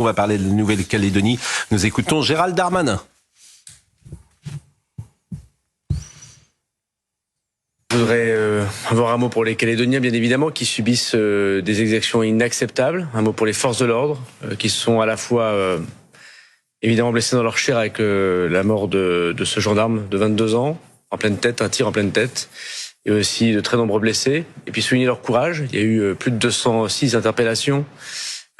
On va parler de la Nouvelle-Calédonie. Nous écoutons Gérald Darmanin. Je voudrais avoir un mot pour les Calédoniens, bien évidemment, qui subissent des exactions inacceptables. Un mot pour les forces de l'ordre, qui sont à la fois évidemment blessés dans leur chair avec la mort de ce gendarme de 22 ans, en pleine tête, un tir en pleine tête, et aussi de très nombreux blessés. Et puis souligner leur courage. Il y a eu plus de 206 interpellations.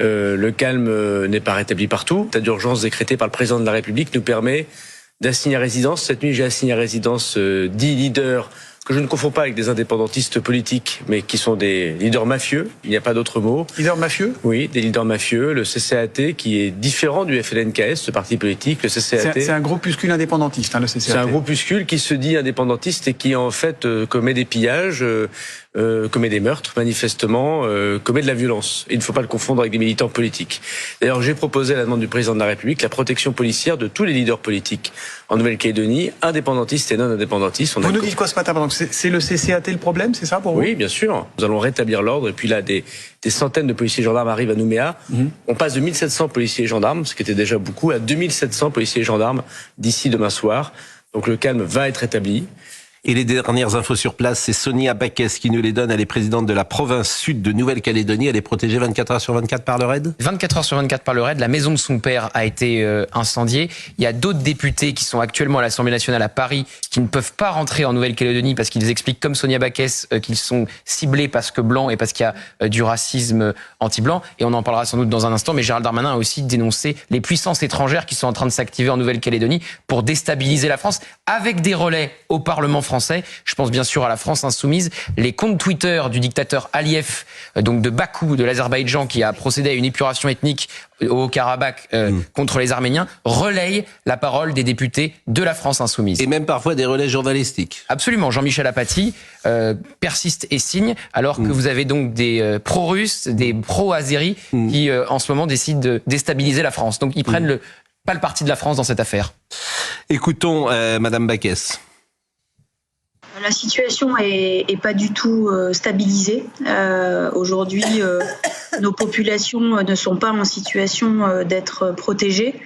Le calme n'est pas rétabli partout. L'état d'urgence décrété par le président de la République nous permet d'assigner à résidence. Cette nuit, j'ai assigné à résidence 10 leaders que je ne confonds pas avec des indépendantistes politiques, mais qui sont des leaders mafieux. Il n'y a pas d'autre mot. Leaders mafieux ? Oui, des leaders mafieux. Le CCAT, qui est différent du FLNKS, ce parti politique. Le CCAT. C'est un groupuscule indépendantiste, hein, le CCAT. C'est un groupuscule qui se dit indépendantiste et qui, en fait, commet des pillages, commet des meurtres, manifestement, commet de la violence. Il ne faut pas le confondre avec des militants politiques. D'ailleurs, j'ai proposé à la demande du président de la République la protection policière de tous les leaders politiques en Nouvelle-Calédonie, indépendantistes et non indépendantistes. Vous nous dites quoi ce matin, pardon ? C'est le CCAT le problème, c'est ça pour vous ? Oui, bien sûr. Nous allons rétablir l'ordre. Et puis là, des centaines de policiers et gendarmes arrivent à Nouméa. On passe de 1700 policiers et gendarmes, ce qui était déjà beaucoup, à 2700 policiers et gendarmes d'ici demain soir. Donc le calme va être rétabli. Et les dernières infos sur place, c'est Sonia Baquès qui nous les donne. Elle est présidente de la province sud de Nouvelle-Calédonie. Elle est protégée 24 heures sur 24 par le RAID ? 24 heures sur 24 par le RAID. La maison de son père a été incendiée. Il y a d'autres députés qui sont actuellement à l'Assemblée nationale à Paris qui ne peuvent pas rentrer en Nouvelle-Calédonie parce qu'ils expliquent, comme Sonia Baquès, qu'ils sont ciblés parce que blancs et parce qu'il y a du racisme anti-blanc. Et on en parlera sans doute dans un instant. Mais Gérald Darmanin a aussi dénoncé les puissances étrangères qui sont en train de s'activer en Nouvelle-Calédonie pour déstabiliser la France avec des relais au Parlement français. Je pense bien sûr à la France insoumise. Les comptes Twitter du dictateur Aliyev, donc de Bakou, de l'Azerbaïdjan, qui a procédé à une épuration ethnique au Haut-Karabakh contre les Arméniens, relayent la parole des députés de la France insoumise. Et même parfois des relais journalistiques. Absolument. Jean-Michel Apathy persiste et signe, alors que vous avez donc des pro-russes, des pro-azéris qui en ce moment décident de déstabiliser la France. Donc ils prennent pas le parti de la France dans cette affaire. Écoutons Madame Baquès. La situation est pas du tout stabilisée. Aujourd'hui, nos populations ne sont pas en situation d'être protégées.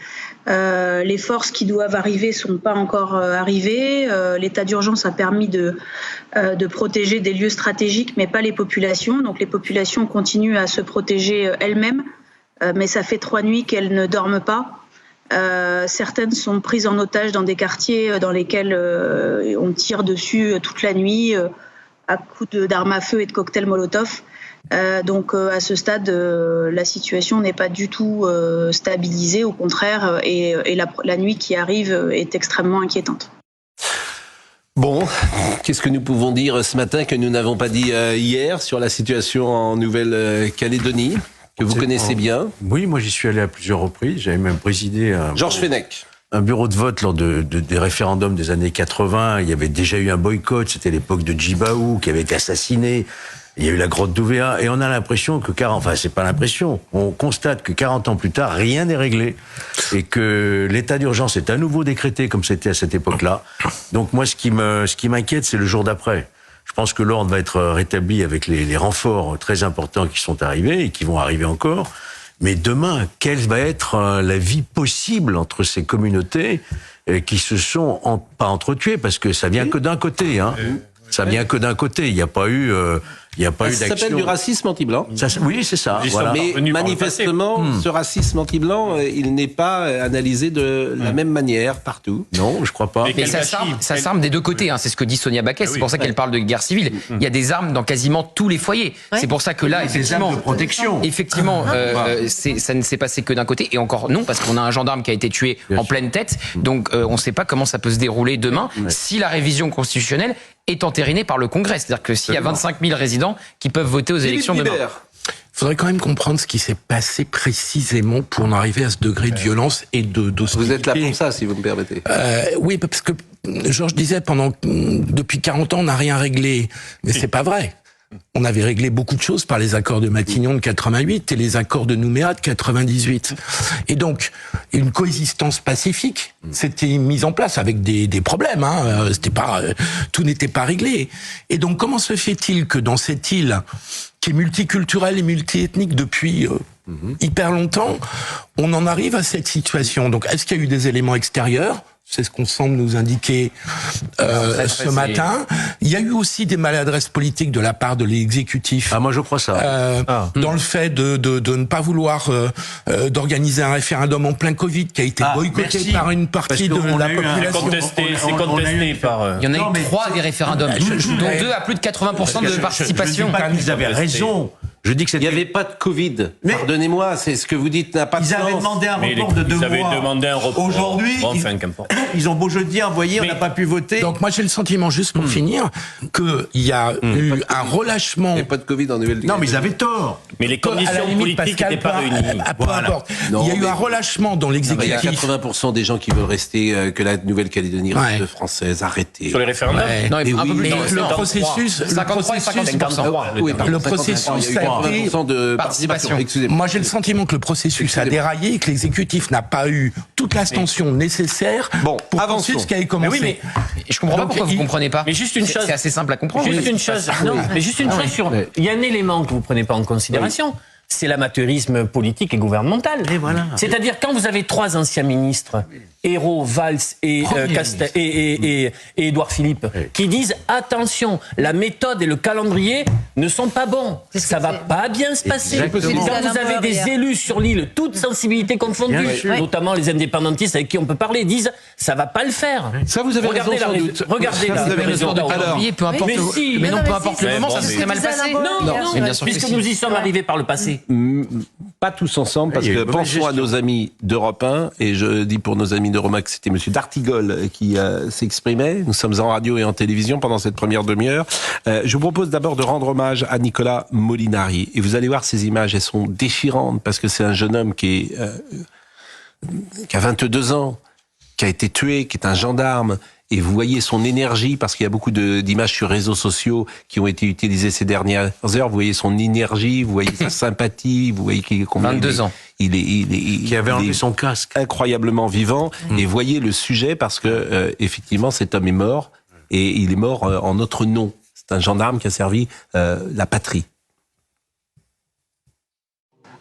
Les forces qui doivent arriver sont pas encore arrivées. L'état d'urgence a permis de protéger des lieux stratégiques, mais pas les populations. Donc les populations continuent à se protéger elles-mêmes, mais ça fait 3 nuits qu'elles ne dorment pas. Certaines sont prises en otage dans des quartiers dans lesquels on tire dessus toute la nuit à coups d'armes à feu et de cocktails Molotov. Donc à ce stade, la situation n'est pas du tout stabilisée, au contraire, et la nuit qui arrive est extrêmement inquiétante. Bon, qu'est-ce que nous pouvons dire ce matin que nous n'avons pas dit hier sur la situation en Nouvelle-Calédonie ? Que vous connaissez bien. Oui, moi j'y suis allé à plusieurs reprises. J'avais même présidé Georges Fenech. Un bureau de vote lors des référendums des années 80. Il y avait déjà eu un boycott. C'était l'époque de Djibaou qui avait été assassiné. Il y a eu la grotte d'Ouvéa. Et on a l'impression que c'est pas l'impression. On constate que 40 ans plus tard, rien n'est réglé. Et que l'état d'urgence est à nouveau décrété comme c'était à cette époque-là. Donc moi, ce qui m'inquiète, c'est le jour d'après. Je pense que l'ordre va être rétabli avec les renforts très importants qui sont arrivés et qui vont arriver encore. Mais demain, quelle va être la vie possible entre ces communautés qui se sont pas entretuées, parce que ça vient que d'un côté, hein. Ça vient que d'un côté. Il n'y a pas eu d'action. Ça s'appelle du racisme anti-blanc. Oui, c'est ça. Voilà. Mais manifestement, ce racisme anti-blanc, il n'est pas analysé de la même manière partout. Non, je crois pas. Mais ça s'arme des deux côtés. Hein. C'est ce que dit Sonia Baquès. C'est pour ça qu'elle parle de guerre civile. Il y a des armes dans quasiment tous les foyers. C'est pour ça que là, effectivement, des armes de protection. Effectivement, ça ne s'est passé que d'un côté. Et encore non, parce qu'on a un gendarme qui a été tué en pleine tête. Donc, on ne sait pas comment ça peut se dérouler demain si la révision constitutionnelle est entérinée par le Congrès. C'est-à-dire que s'il y a 25 000 résidents qui peuvent voter aux élections demain. Il faudrait quand même comprendre ce qui s'est passé précisément pour en arriver à ce degré de violence et d'hostilité. Vous êtes là pour ça, si vous me permettez. Oui, parce que Georges disait, depuis 40 ans, on n'a rien réglé. Mais c'est pas vrai. On avait réglé beaucoup de choses par les accords de Matignon de 88 et les accords de Nouméa de 98. Et donc, une coexistence pacifique s'était mise en place avec des problèmes. Hein. Tout n'était pas réglé. Et donc, comment se fait-il que dans cette île qui est multiculturelle et multiethnique depuis hyper longtemps, on en arrive à cette situation. Donc, est-ce qu'il y a eu des éléments extérieurs ? C'est ce qu'on semble nous indiquer ce matin. Il y a eu aussi des maladresses politiques de la part de l'exécutif. Ah, moi je crois ça. Dans le fait de ne pas vouloir d'organiser un référendum en plein Covid qui a été boycotté par une partie de la population. C'est contesté par... Il y en a eu 3 des référendums, dont 2 à plus de 80% de participation. Je dis pas qu'ils avaient raison. Je dis que il n'y avait pas de Covid. Pardonnez-moi, c'est ce que vous dites n'a pas de sens. Ils avaient demandé un report de 2 mois. Ils avaient demandé un report. Aujourd'hui, enfin, qu'importe. Ils ont beau jeudi envoyé, on n'a pas pu voter. Donc moi j'ai le sentiment, juste pour finir, qu'il y a eu un relâchement. Il n'y a pas de Covid en Nouvelle-Calédonie. Non, mais ils avaient tort. Mais les conditions politiques n'étaient pas réunies. Peu importe. Il y a eu un relâchement dans l'exécutif. Il y a 80% des gens qui veulent rester, que la Nouvelle-Calédonie reste française. Arrêtez. Sur les référendums. Non, il un peu plus. Le processus, 53 et 56%. Le processus a été... 80% de participation. Excusez-moi. Moi, j'ai le sentiment que le processus a déraillé et que l'exécutif n'a pas eu toute l'attention nécessaire pour avancer ce qui avait commencé. Mais je comprends pas pourquoi vous comprenez pas. Mais juste une chose. C'est assez simple à comprendre. Juste une chose. Non, mais juste une chose sur. Il y a un élément que vous prenez pas en considération. C'est l'amateurisme politique et gouvernemental. Et voilà. C'est-à-dire quand vous avez 3 anciens ministres, Ayrault, Valls et Édouard Philippe, qui disent attention, la méthode et le calendrier ne sont pas bons. Ça va pas bien se passer. Exactement. Quand vous avez des élus sur l'île, toutes sensibilités confondues, notamment les indépendantistes avec qui on peut parler, disent ça va pas le faire. Ça, vous avez raison sans doute. Regardez Ça, vous avez raison. Alors, peu importe mais non, peu importe le moment, ça se serait mal passé. Non, puisque nous y sommes arrivés par le passé. Pas tous ensemble, parce que pensons à nos amis d'Europe 1, et je dis pour nos amis d'Europe 1 que c'était Monsieur D'Artigol qui s'exprimait. Nous sommes en radio et en télévision pendant cette première demi-heure. Je vous propose d'abord de rendre hommage à Nicolas Molinari. Et vous allez voir ces images, elles sont déchirantes, parce que c'est un jeune homme qui a 22 ans, qui a été tué, qui est un gendarme. Et vous voyez son énergie, parce qu'il y a beaucoup d'images sur réseaux sociaux qui ont été utilisées ces dernières heures. Vous voyez son énergie, vous voyez sa sympathie, vous voyez qu'il est 22 ans. Qui avait enlevé son casque. Incroyablement vivant. Et voyez le sujet, parce que effectivement, cet homme est mort, et il est mort en notre nom. C'est un gendarme qui a servi la patrie.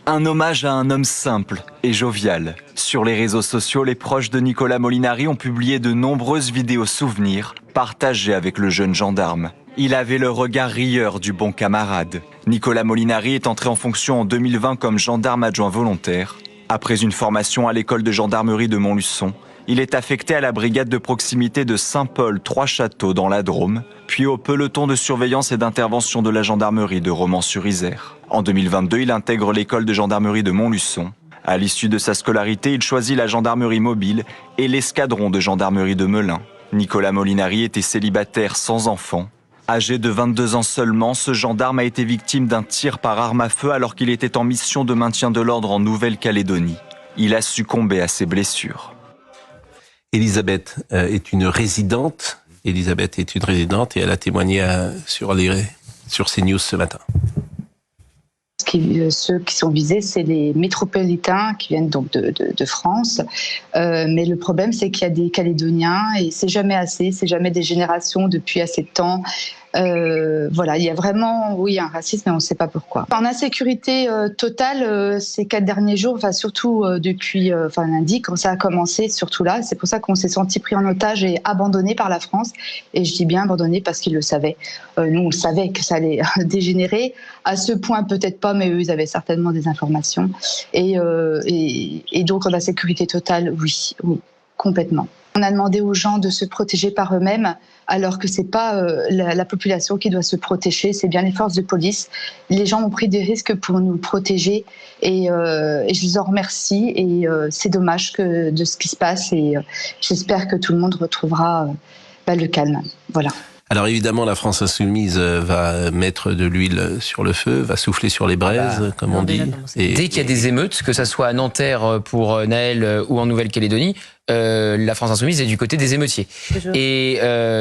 Un hommage à un homme simple et jovial. Sur les réseaux sociaux, les proches de Nicolas Molinari ont publié de nombreuses vidéos souvenirs partagées avec le jeune gendarme. Il avait le regard rieur du bon camarade. Nicolas Molinari est entré en fonction en 2020 comme gendarme adjoint volontaire. Après une formation à l'école de gendarmerie de Montluçon, il est affecté à la brigade de proximité de Saint-Paul-Trois-Châteaux dans la Drôme, puis au peloton de surveillance et d'intervention de la gendarmerie de Romans-sur-Isère. En 2022, il intègre l'école de gendarmerie de Montluçon. À l'issue de sa scolarité, il choisit la gendarmerie mobile et l'escadron de gendarmerie de Melun. Nicolas Molinari était célibataire sans enfant. Âgé de 22 ans seulement, ce gendarme a été victime d'un tir par arme à feu alors qu'il était en mission de maintien de l'ordre en Nouvelle-Calédonie. Il a succombé à ses blessures. Elisabeth est une résidente. Elisabeth est une résidente et elle a témoigné sur CNews ce matin. Ceux qui sont visés, c'est les métropolitains qui viennent donc de France. Mais le problème, c'est qu'il y a des Calédoniens et c'est jamais assez, c'est jamais des générations depuis assez de temps. Voilà, il y a vraiment, oui, un racisme, mais on ne sait pas pourquoi. En insécurité totale, ces 4 derniers jours, enfin surtout depuis lundi, quand ça a commencé, surtout là, c'est pour ça qu'on s'est senti pris en otage et abandonné par la France. Et je dis bien abandonné parce qu'ils le savaient. Nous, on le savait que ça allait dégénérer. À ce point, peut-être pas, mais eux, ils avaient certainement des informations. Et donc, en insécurité totale, oui, complètement. On a demandé aux gens de se protéger par eux-mêmes, alors que c'est pas la population qui doit se protéger, c'est bien les forces de police. Les gens ont pris des risques pour nous protéger et je les en remercie. Et c'est dommage de ce qui se passe et j'espère que tout le monde retrouvera le calme. Voilà. Alors évidemment, la France insoumise va mettre de l'huile sur le feu, va souffler sur les braises, comme on dit. Dès qu'il y a des émeutes, que ça soit à Nanterre pour Naël ou en Nouvelle-Calédonie, la France Insoumise est du côté des émeutiers. Et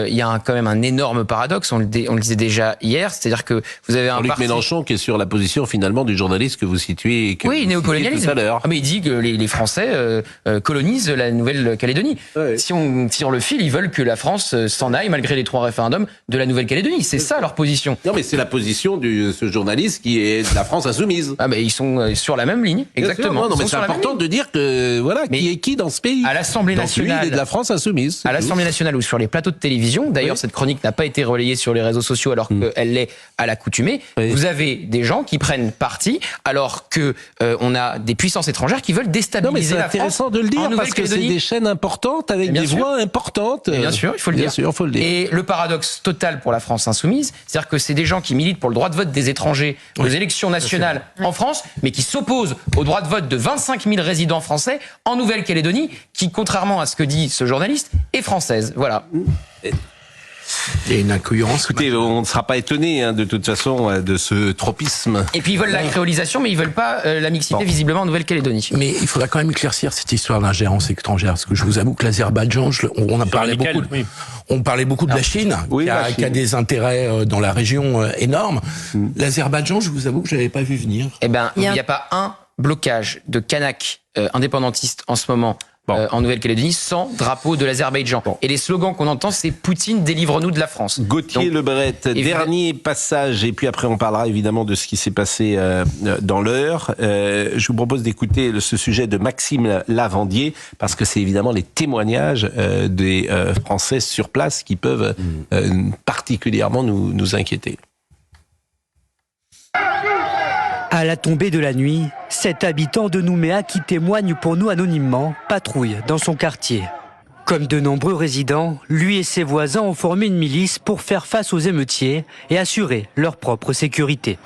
il y a quand même un énorme paradoxe, on le disait déjà hier, c'est-à-dire que vous avez un Jean-Luc Mélenchon qui est sur la position finalement du journaliste que vous situez néocolonialisme. tout à l'heure. Ah, mais il dit que les Français colonisent la Nouvelle-Calédonie. Ouais. Si on tire le fil, ils veulent que la France s'en aille malgré les 3 référendums de la Nouvelle-Calédonie. C'est ça leur position. Non, mais c'est la position de ce journaliste qui est de la France Insoumise. Ah, mais ils sont sur la même ligne, exactement. Non, mais c'est important de dire que voilà, qui est qui dans ce pays. À l'Assemblée nationale, lui, il est de la France Insoumise. À l'Assemblée nationale ou sur les plateaux de télévision, d'ailleurs, cette chronique n'a pas été relayée sur les réseaux sociaux alors qu'elle l'est à l'accoutumée. Vous avez des gens qui prennent parti alors que on a des puissances étrangères qui veulent déstabiliser la France. C'est intéressant de le dire parce que c'est des chaînes importantes avec des voix importantes. Bien sûr, il faut le dire. Et le paradoxe total pour la France Insoumise, c'est-à-dire que c'est des gens qui militent pour le droit de vote des étrangers aux élections nationales en France, mais qui s'opposent au droit de vote de 25 000 résidents français en Nouvelle-Calédonie, qui, contrairement à ce que dit ce journaliste, est française. Voilà. Il y a une incohérence. Écoutez, on ne sera pas étonné de toute façon de ce tropisme. Et puis ils veulent la créolisation, mais ils veulent pas la mixité visiblement en Nouvelle-Calédonie. Mais il faudra quand même éclaircir cette histoire d'ingérence étrangère, parce que je vous avoue que l'Azerbaïdjan, on a parlé beaucoup. On parlait beaucoup de la Chine, qui a des intérêts dans la région énormes. L'Azerbaïdjan, je vous avoue que je l'avais pas vu venir. Eh ben, il n'y a pas un blocage de Kanaks indépendantistes en ce moment. En Nouvelle-Calédonie, sans drapeau de l'Azerbaïdjan. Et les slogans qu'on entend, c'est Poutine, délivre-nous de la France. Gauthier Lebret, dernier passage, et puis après on parlera évidemment de ce qui s'est passé dans l'heure. Je vous propose d'écouter ce sujet de Maxime Lavandier, parce que c'est évidemment les témoignages des Français sur place qui peuvent particulièrement nous inquiéter. À la tombée de la nuit, cet habitant de Nouméa qui témoigne pour nous anonymement patrouille dans son quartier. Comme de nombreux résidents, lui et ses voisins ont formé une milice pour faire face aux émeutiers et assurer leur propre sécurité.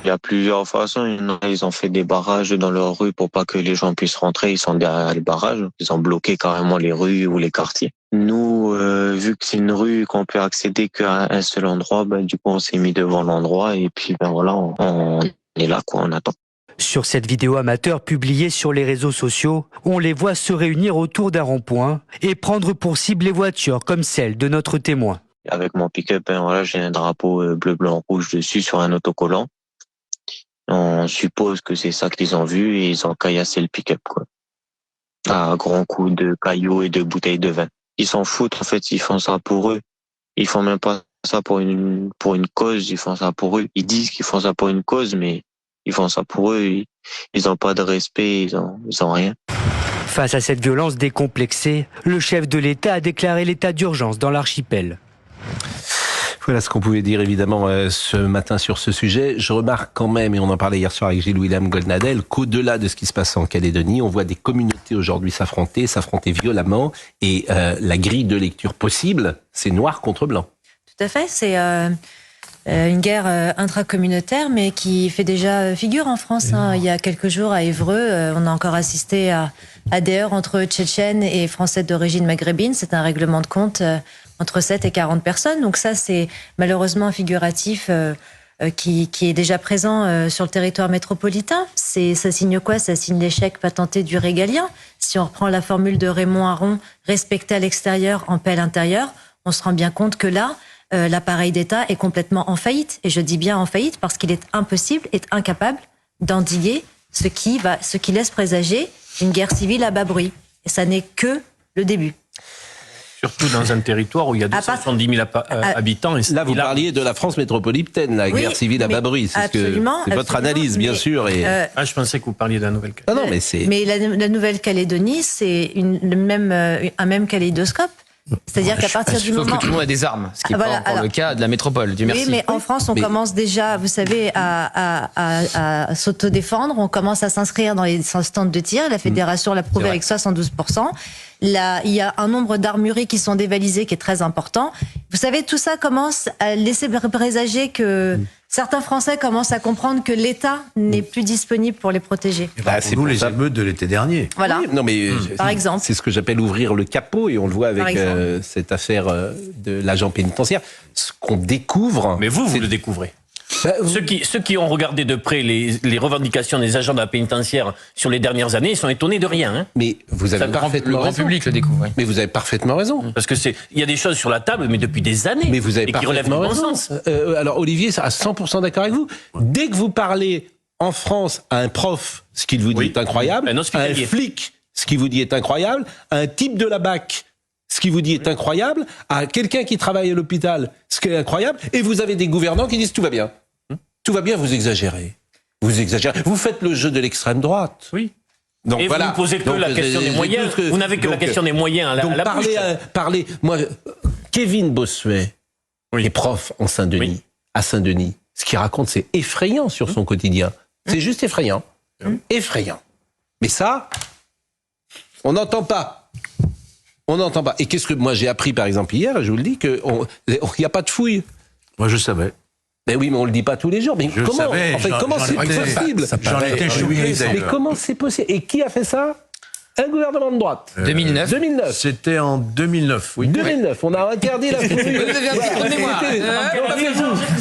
Il y a plusieurs façons. Ils ont fait des barrages dans leur rue pour pas que les gens puissent rentrer. Ils sont derrière les barrages. Ils ont bloqué carrément les rues ou les quartiers. Nous, vu que c'est une rue qu'on peut accéder qu'à un seul endroit, du coup on s'est mis devant l'endroit et puis voilà, on est là, on attend. Sur cette vidéo amateur publiée sur les réseaux sociaux, on les voit se réunir autour d'un rond-point et prendre pour cible les voitures comme celle de notre témoin. Avec mon pick-up, j'ai un drapeau bleu, blanc, rouge dessus sur un autocollant. On suppose que c'est ça qu'ils ont vu et ils ont caillassé le pick-up, à grands coups de cailloux et de bouteilles de vin. Ils s'en foutent, en fait, ils font ça pour eux. Ils font même pas ça pour une cause, ils font ça pour eux. Ils disent qu'ils font ça pour une cause, mais ils font ça pour eux. Ils ont pas de respect, ils ont rien. Face à cette violence décomplexée, le chef de l'État a déclaré l'état d'urgence dans l'archipel. Voilà ce qu'on pouvait dire évidemment ce matin sur ce sujet. Je remarque quand même, et on en parlait hier soir avec Gilles-William Goldnadel, qu'au-delà de ce qui se passe en Calédonie, on voit des communautés aujourd'hui s'affronter violemment, et la grille de lecture possible, c'est noir contre blanc. Tout à fait, c'est une guerre intracommunautaire, mais qui fait déjà figure en France. Il y a quelques jours à Évreux, on a encore assisté à des heurts entre Tchétchènes et Français d'origine maghrébine. C'est un règlement de compte entre 7 et 40 personnes. Donc ça, c'est malheureusement un figuratif qui est déjà présent sur le territoire métropolitain. Ça signe quoi? Ça signe l'échec patenté du régalien. Si on reprend la formule de Raymond Aron, respecter à l'extérieur, en paix à l'intérieur, on se rend bien compte que là, l'appareil d'État est complètement en faillite. Et je dis bien en faillite parce qu'il est impossible, est incapable d'endiguer ce qui laisse présager une guerre civile à bas bruit. Et ça n'est que le début. Surtout dans un territoire où il y a 270 000 habitants. Là, vous parliez de la France métropolitaine, la guerre civile à bas bruit. C'est votre analyse, bien sûr. Et... je pensais que vous parliez de la Nouvelle-Calédonie. Mais la Nouvelle-Calédonie, c'est un même kaléidoscope. C'est-à-dire qu'à partir du moment... Sauf que tout le monde a des armes, ce qui n'est pas encore le cas de la métropole, Dieu merci. Oui, mais en France, on commence déjà, vous savez, à s'autodéfendre, on commence à s'inscrire dans les stands de tir, la fédération l'a prouvé avec 72%. Là, il y a un nombre d'armureries qui sont dévalisées qui est très important. Vous savez, tout ça commence à laisser présager que certains Français commencent à comprendre que l'État n'est plus disponible pour les protéger. C'est nous les émeutes de l'été dernier. Voilà. Oui, non, mais par exemple. C'est ce que j'appelle ouvrir le capot, et on le voit avec cette affaire de l'agent pénitentiaire. Ce qu'on découvre... Mais vous le découvrez. Ceux qui ont regardé de près les revendications des agents de la pénitentiaire sur les dernières années, ils sont étonnés de rien. Hein. Mais vous avez parfaitement raison. Le grand public le découvre. Oui. Mais vous avez parfaitement raison. Parce que il y a des choses sur la table, mais depuis des années. Mais vous avez et qui relèvent du bon sens. Alors Olivier, à 100% d'accord avec vous. Dès que vous parlez en France à un prof, ce qu'il vous dit est incroyable, à un flic, ce qu'il vous dit est incroyable, à un type de la BAC, ce qui vous dit est incroyable, à quelqu'un qui travaille à l'hôpital, ce qui est incroyable, et vous avez des gouvernants qui disent tout va bien. Tout va bien, vous exagérez. Vous exagérez. Vous faites le jeu de l'extrême droite. Oui. Donc, et voilà. vous ne posez que la question des moyens. Vous n'avez que la question des moyens à la bouche. Parlez, moi, Kevin Bossuet est prof en Saint-Denis, à Saint-Denis. Ce qu'il raconte, c'est effrayant sur son quotidien. C'est juste effrayant. Effrayant. Mais ça, on n'entend pas. On n'entend pas. Et qu'est-ce que moi j'ai appris par exemple hier, je vous le dis, qu'il n'y a pas de fouille. Moi je savais. Mais oui, mais on le dit pas tous les jours. Mais je comment savais, en fait, comment c'est possible? J'en étais chouillé. Mais comment c'est possible? Et qui a fait ça? Un gouvernement de droite. 2009. C'était en 2009, oui. 2009, on a interdit la fouille.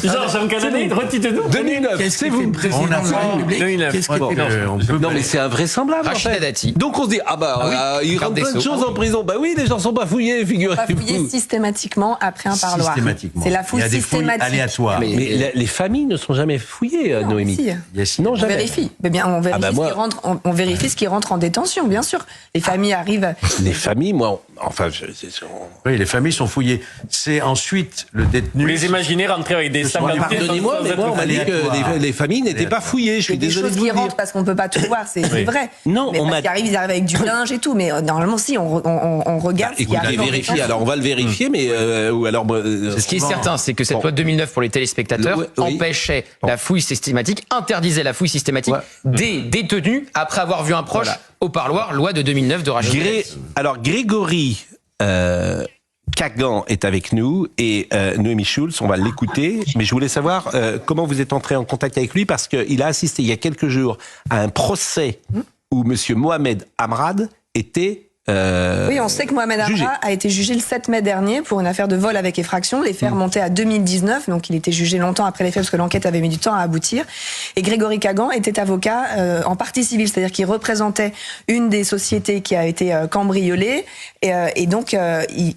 Jean Canadé, retitre-nous. 2009, c'est vous. On a fait 2009. Non, mais c'est invraisemblable. Rachida Dati. Donc on se dit, il rentre plein de choses en prison. Bah oui, les gens sont pas fouillés, figurez-vous. Pas fouillés systématiquement après un parloir. Systématiquement. C'est la fouille systématique. Aléatoire. Mais les familles ne sont jamais fouillées, Noémie. Non, on vérifie. Mais bien, on vérifie ce qui rentre en détention, bien sûr. Les familles arrivent. Les familles, moi, enfin, oui, les familles sont fouillées. C'est ensuite le détenu. Vous les imaginez rentrer avec des sacs. Pardonnez-moi, mais moi, on m'a dit que les familles n'étaient pas fouillées. Je suis désolé de vous dire. Des choses qui rentrent parce qu'on peut pas tout voir, c'est vrai. Non, mais parce qu'ils arrivent, ils arrivent avec du linge et tout. Mais normalement, si, on regarde. Écoutez, ce qui arrive. vérifier. Alors, on va le vérifier, mais ou alors. Ce qui est certain, c'est que cette loi 2009 pour les téléspectateurs empêchait la fouille systématique, interdisait la fouille systématique des détenus après avoir vu un proche au parloir, loi de 2009 de Rachida Dati. Alors, Grégory Kagan est avec nous et Noémie Schulz, on va l'écouter. Mais je voulais savoir comment vous êtes entré en contact avec lui parce qu'il a assisté il y a quelques jours à un procès où monsieur Mohamed Amrad était oui, on sait que Mohamed Amra a été jugé le 7 mai dernier pour une affaire de vol avec effraction. Les faits remontaient à 2019, donc il était jugé longtemps après les faits parce que l'enquête avait mis du temps à aboutir. Et Grégory Kagan était avocat en partie civile, c'est-à-dire qu'il représentait une des sociétés qui a été cambriolée. Et donc,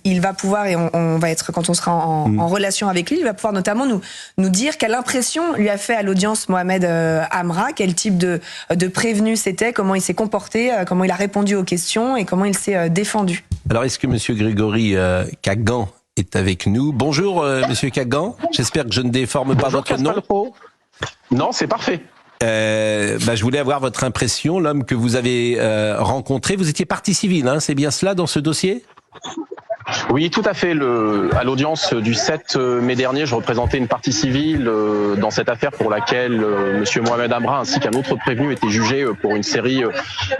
il va pouvoir, et on va être, quand on sera en relation avec lui, il va pouvoir notamment nous dire quelle impression lui a fait à l'audience Mohamed Amra, quel type de prévenu c'était, comment il s'est comporté, comment il a répondu aux questions et comment il s'est défendu. Alors, est-ce que monsieur Grégory Kagan est avec nous? Bonjour, monsieur Kagan. J'espère que je ne déforme pas votre nom. Non, c'est parfait. Je voulais avoir votre impression, l'homme que vous avez rencontré. Vous étiez partie civile, hein, c'est bien cela dans ce dossier? Oui, tout à fait. À l'audience du 7 mai dernier, je représentais une partie civile dans cette affaire pour laquelle monsieur Mohamed Amra ainsi qu'un autre prévenu étaient jugés pour une série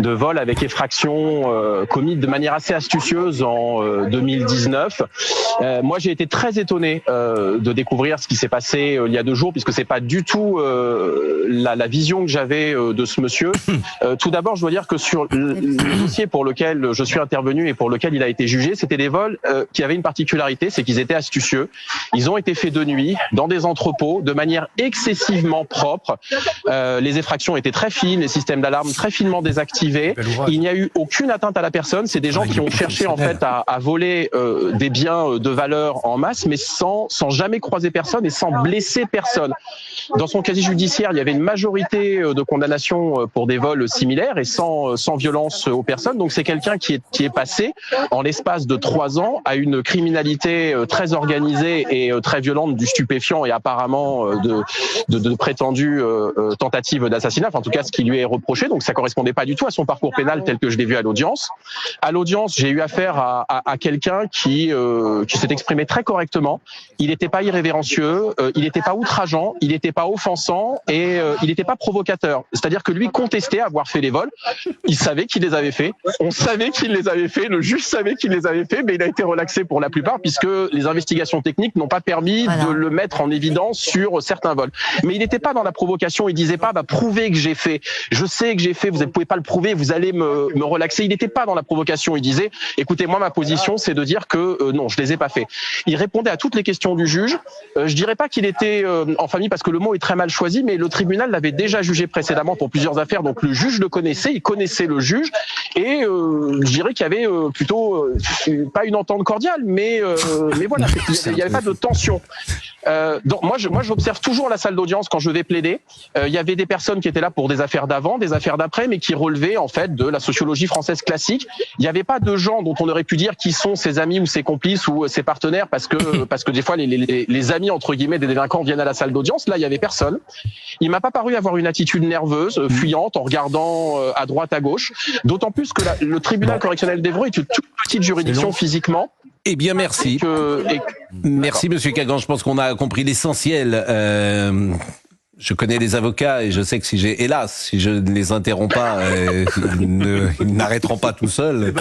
de vols avec effraction commis de manière assez astucieuse en 2019. Moi, j'ai été très étonné de découvrir ce qui s'est passé il y a 2 jours, puisque c'est pas du tout la vision que j'avais de ce monsieur. Tout d'abord, je dois dire que sur le dossier pour lequel je suis intervenu et pour lequel il a été jugé, c'était des vols qui avaient une particularité, c'est qu'ils étaient astucieux. Ils ont été faits de nuit, dans des entrepôts, de manière excessivement propre. Les effractions étaient très fines, les systèmes d'alarme très finement désactivés. Il n'y a eu aucune atteinte à la personne. C'est des gens qui ont cherché en fait à voler des biens de valeur en masse, mais sans jamais croiser personne et sans blesser personne. Dans son casier judiciaire, il y avait une majorité de condamnations pour des vols similaires et sans violence aux personnes. Donc c'est quelqu'un qui est passé en l'espace de 3 ans à une criminalité très organisée et très violente du stupéfiant et apparemment de prétendues tentatives d'assassinat, enfin, en tout cas ce qui lui est reproché. Donc ça correspondait pas du tout à son parcours pénal tel que je l'ai vu à l'audience. À l'audience, j'ai eu affaire à quelqu'un qui s'est exprimé très correctement. Il n'était pas irrévérencieux, il n'était pas outrageant, il n'était pas offensant et il n'était pas provocateur. C'est-à-dire que lui contestait avoir fait les vols. Il savait qu'il les avait fait. On savait qu'il les avait fait. Le juge savait qu'il les avait fait, mais il a été été relaxé pour la plupart, puisque les investigations techniques n'ont pas permis de le mettre en évidence sur certains vols. Mais il n'était pas dans la provocation, il disait pas prouvez que j'ai fait. Je sais que j'ai fait, vous ne pouvez pas le prouver, vous allez me relaxer. Il n'était pas dans la provocation, il disait écoutez, moi ma position c'est de dire que non, je les ai pas fait. Il répondait à toutes les questions du juge. Je dirais pas qu'il était en famille parce que le mot est très mal choisi, mais le tribunal l'avait déjà jugé précédemment pour plusieurs affaires, donc le juge le connaissait, il connaissait le juge, et je dirais qu'il y avait plutôt pas une entente cordiale, mais voilà, il n'y avait pas de tension. Donc moi j'observe toujours la salle d'audience quand je vais plaider. Il y avait des personnes qui étaient là pour des affaires d'avant, des affaires d'après, mais qui relevaient en fait de la sociologie française classique. Il n'y avait pas de gens dont on aurait pu dire qui sont ses amis ou ses complices ou ses partenaires, parce que des fois les amis entre guillemets des délinquants viennent à la salle d'audience. Là il y avait personne. Il m'a pas paru avoir une attitude nerveuse, fuyante, en regardant à droite à gauche. D'autant plus que le tribunal correctionnel d'Évreux est une toute petite juridiction physiquement. Eh bien, merci. Merci, Monsieur Kagan. Je pense qu'on a compris l'essentiel. Je connais les avocats et je sais que si je ne les interromps pas, ils n'arrêteront pas tout seuls.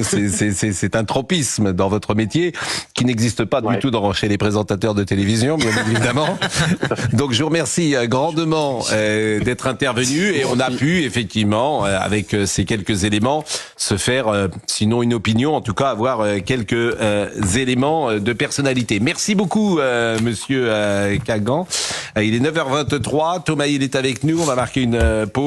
C'est un tropisme dans votre métier qui n'existe pas du tout chez les présentateurs de télévision, bien évidemment. Donc je vous remercie grandement d'être intervenu et on a pu effectivement, avec ces quelques éléments, se faire, sinon une opinion, en tout cas avoir quelques éléments de personnalité. Merci beaucoup, Monsieur Kagan. Il est 9h23. Thomas, il est avec nous. On va marquer une pause.